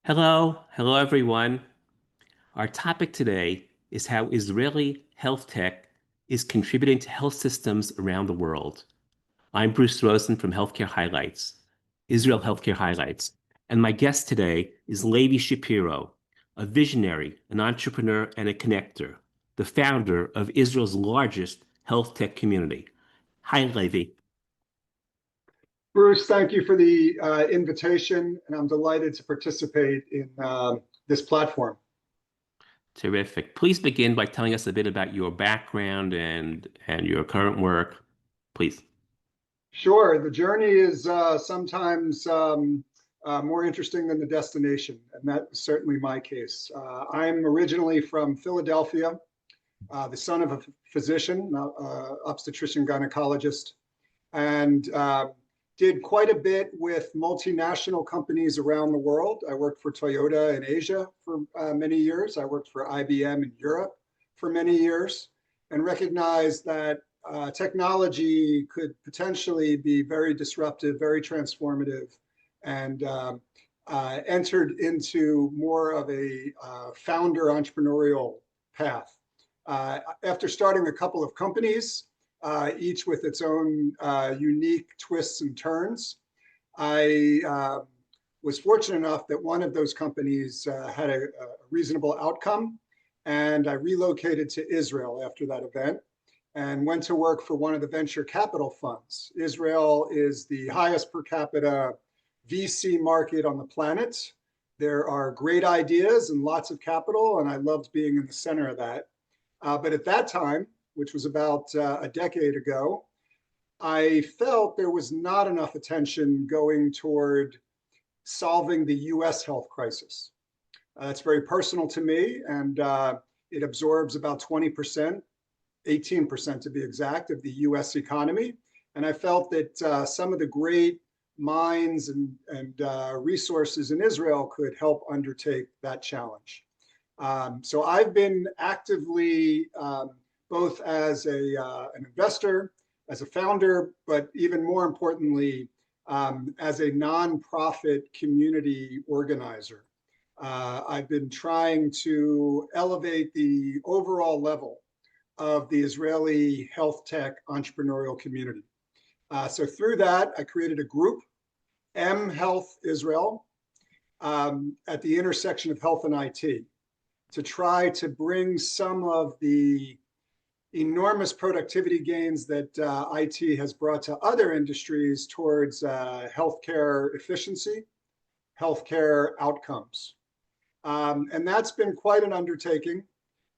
Hello everyone. Our topic today is how Israeli health tech is contributing to health systems around the world. I'm Bruce Rosen from Israel Healthcare Highlights, and my guest today is Levi Shapiro, a visionary, an entrepreneur, and a connector, the founder of Israel's largest health tech community. Hi, Levi. Bruce, thank you for the invitation, and I'm delighted to participate in this platform. Terrific. Please begin by telling us a bit about your background and your current work, please. Sure, the journey is sometimes more interesting than the destination, and that's certainly my case. I'm originally from Philadelphia, the son of a physician, obstetrician gynecologist, and did quite a bit with multinational companies around the world. I worked for Toyota in Asia for many years. I worked for IBM in Europe for many years, and recognized that technology could potentially be very disruptive, very transformative, and entered into more of a founder entrepreneurial path. After starting a couple of companies, each with its own unique twists and turns, I was fortunate enough that one of those companies had a reasonable outcome, and I relocated to Israel after that event and went to work for one of the venture capital funds. Israel is the highest per capita VC market on the planet. There are great ideas and lots of capital, and I loved being in the center of that. But at that time, which was about a decade ago, I felt there was not enough attention going toward solving the US health crisis. That's very personal to me, and it absorbs about 20%, 18% to be exact, of the US economy. And I felt that some of the great minds and resources in Israel could help undertake that challenge. So I've been actively both as an investor, as a founder, but even more importantly, as a nonprofit community organizer. I've been trying to elevate the overall level of the Israeli health tech entrepreneurial community. So through that, I created a group, mHealth Israel, at the intersection of health and IT, to try to bring some of the enormous productivity gains that IT has brought to other industries towards healthcare efficiency, healthcare outcomes. And that's been quite an undertaking.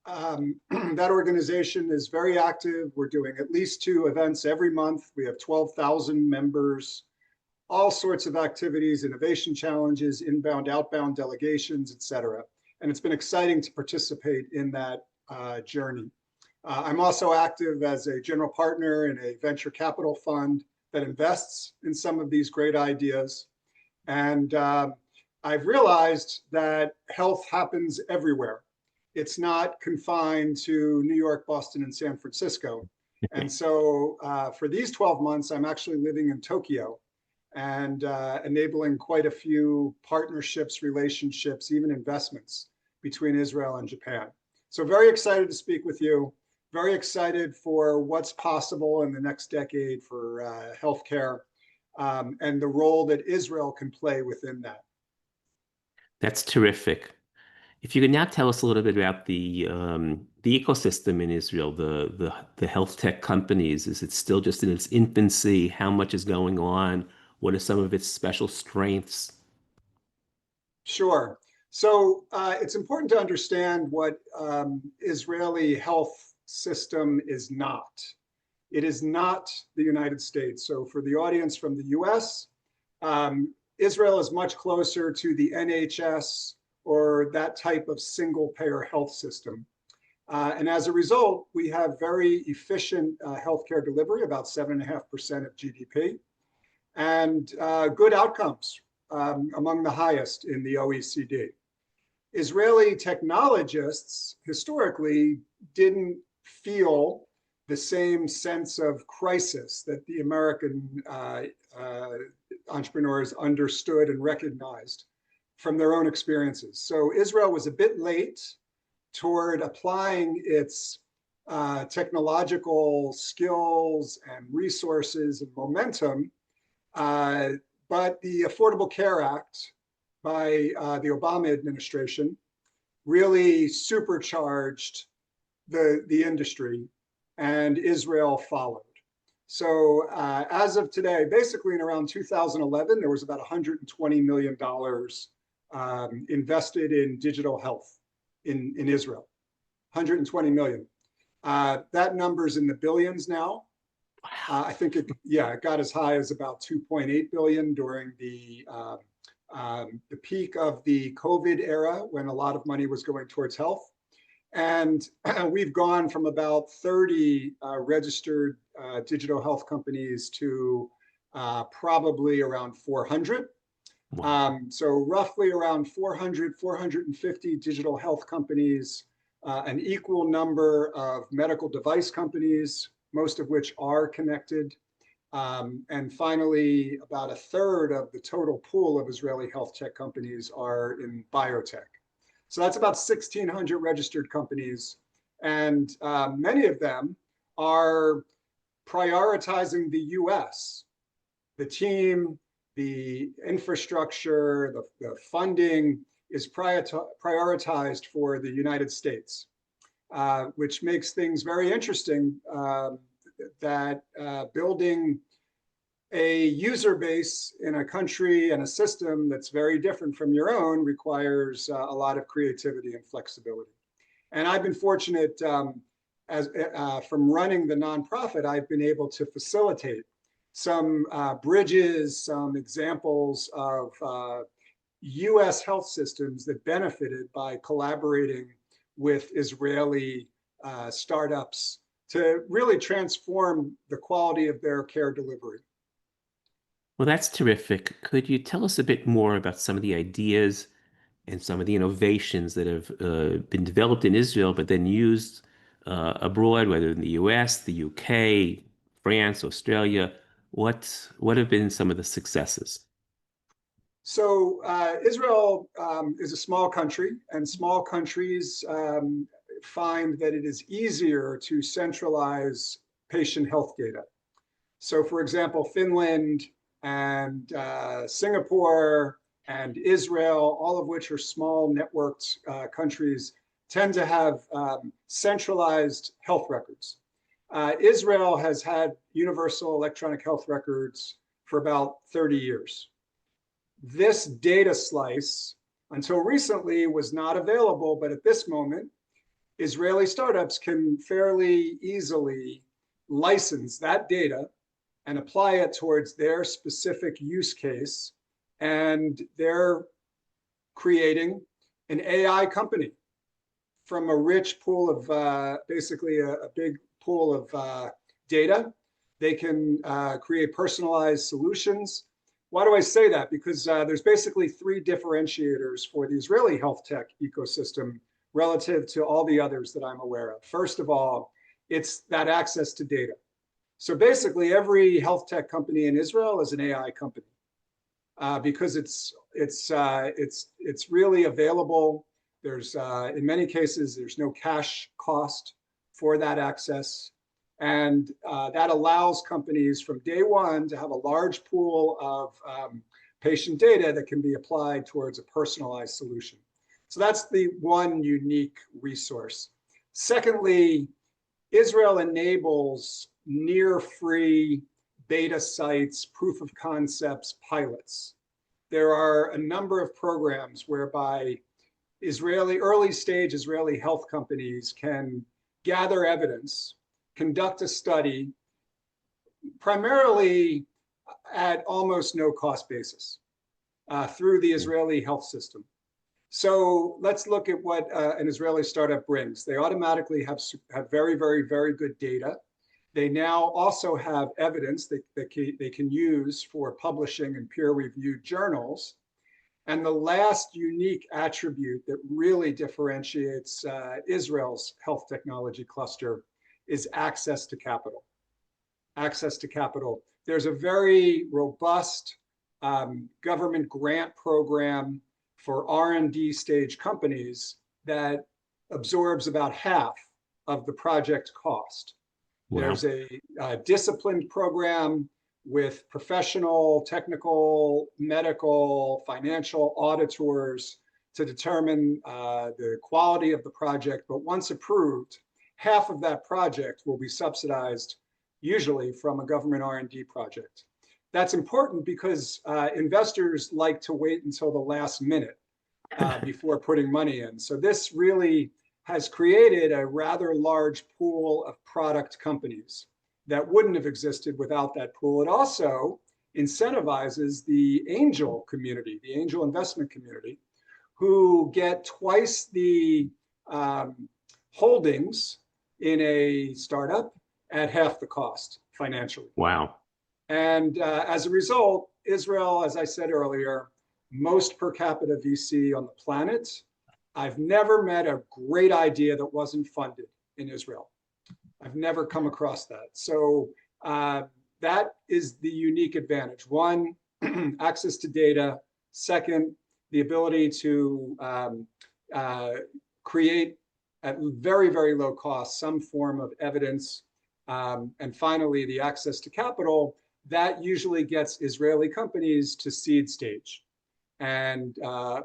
That organization is very active. We're doing at least 2 events every month. We have 12,000 members, all sorts of activities, innovation challenges, inbound, outbound delegations, et cetera. And it's been exciting to participate in that journey. I'm also active as a general partner in a venture capital fund that invests in some of these great ideas. And I've realized that health happens everywhere. It's not confined to New York, Boston, and San Francisco. And so for these 12 months, I'm actually living in Tokyo and enabling quite a few partnerships, relationships, even investments between Israel and Japan. So very excited to speak with you. Very excited for what's possible in the next decade for healthcare and the role that Israel can play within that. That's terrific. If you could now tell us a little bit about the ecosystem in Israel, the health tech companies. Is it still just in its infancy? How much is going on? What are some of its special strengths? Sure. So it's important to understand what Israeli health system is not. It is not the United States. So for the audience from the US, Israel is much closer to the NHS or that type of single payer health system. And as a result, we have very efficient healthcare delivery, about 7.5% of GDP, and good outcomes, among the highest in the OECD. Israeli technologists historically didn't feel the same sense of crisis that the American entrepreneurs understood and recognized. from their own experiences. So Israel was a bit late toward applying its technological skills and resources and momentum. But the Affordable Care Act by the Obama administration really supercharged the industry, and Israel followed. So as of today, basically in around 2011, there was about $120 million invested in digital health in Israel. 120 million. That number's in the billions now. I think it got as high as about 2.8 billion during the peak of the COVID era, when a lot of money was going towards health. And we've gone from about 30 registered digital health companies to probably around 400. Wow. So roughly around 400, 450 digital health companies, an equal number of medical device companies, most of which are connected. And finally, about a third of the total pool of Israeli health tech companies are in biotech. So that's about 1,600 registered companies. And many of them are prioritizing the US. The team, the infrastructure, the funding is prioritized for the United States, which makes things very interesting, that building a user base in a country and a system that's very different from your own requires a lot of creativity and flexibility. And I've been fortunate, from running the nonprofit, I've been able to facilitate some bridges, some examples of US health systems that benefited by collaborating with Israeli startups to really transform the quality of their care delivery. Well, that's terrific. Could you tell us a bit more about some of the ideas and some of the innovations that have been developed in Israel, but then used abroad, whether in the US, the UK, France, Australia? What have been some of the successes? So Israel is a small country, and small countries find that it is easier to centralize patient health data. So for example, Finland and Singapore and Israel, all of which are small networked countries, tend to have centralized health records. Israel has had universal electronic health records for about 30 years. This data slice, until recently, was not available, but at this moment, Israeli startups can fairly easily license that data and apply it towards their specific use case. And they're creating an AI company from a rich pool of basically a big pool of data. They can create personalized solutions. Why do I say that? Because there's basically three differentiators for the Israeli health tech ecosystem relative to all the others that I'm aware of. First of all, it's that access to data. So basically, every health tech company in Israel is an AI company because it's really available. There's in many cases there's no cash cost for that access, and that allows companies from day one to have a large pool of patient data that can be applied towards a personalized solution. So that's the one unique resource. Secondly, Israel enables near free beta sites, proof of concepts, pilots. There are a number of programs whereby early stage Israeli health companies can gather evidence, conduct a study, primarily at almost no cost basis through the Israeli health system. So let's look at what an Israeli startup brings. They automatically have very, very, very good data. They now also have evidence that they can use for publishing in peer-reviewed journals. And the last unique attribute that really differentiates Israel's health technology cluster is access to capital. Access to capital. There's a very robust government grant program for R&D stage companies that absorbs about half of the project cost. Wow. There's a disciplined program with professional, technical, medical, financial auditors to determine the quality of the project. But once approved, half of that project will be subsidized, usually from a government R&D project. That's important because investors like to wait until the last minute before putting money in. So this really has created a rather large pool of product companies that wouldn't have existed without that pool. It also incentivizes the angel community, the angel investment community, who get twice the holdings in a startup at half the cost financially. Wow. And as a result, Israel, as I said earlier, most per capita VC on the planet. I've never met a great idea that wasn't funded in Israel. I've never come across that. So that is the unique advantage. One, access to data. Second, the ability to create at very, very low cost some form of evidence. And finally, the access to capital that usually gets Israeli companies to seed stage and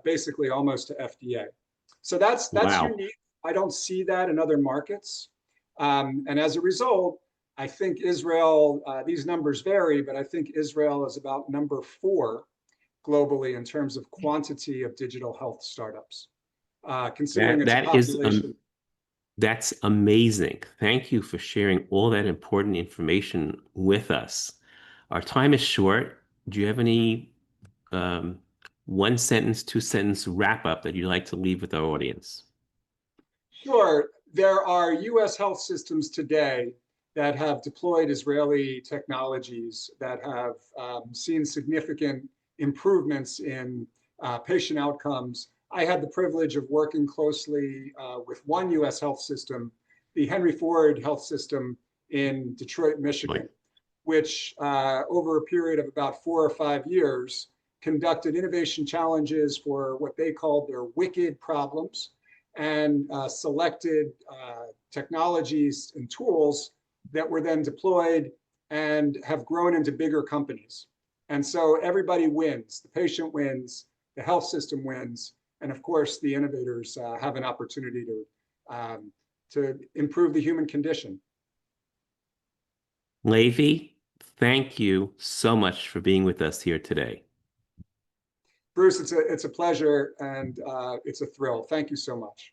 basically almost to FDA. So that's Wow. unique. I don't see that in other markets. And as a result, I think Israel, these numbers vary, but I think Israel is about number 4 globally in terms of quantity of digital health startups, considering its That is population. that's amazing. Thank you for sharing all that important information with us. Our time is short. Do you have any um, one sentence, two sentence wrap up that you'd like to leave with our audience? Sure, there are US health systems today that have deployed Israeli technologies that have seen significant improvements in patient outcomes. I had the privilege of working closely with one US health system, the Henry Ford Health System in Detroit, Like, Michigan, which over a period of about 4 or 5 years conducted innovation challenges for what they called their wicked problems and selected technologies and tools that were then deployed and have grown into bigger companies. And so everybody wins. The patient wins, the health system wins, and of course, the innovators have an opportunity to improve the human condition. Levi, thank you so much for being with us here today. Bruce, it's a pleasure and it's a thrill. Thank you so much.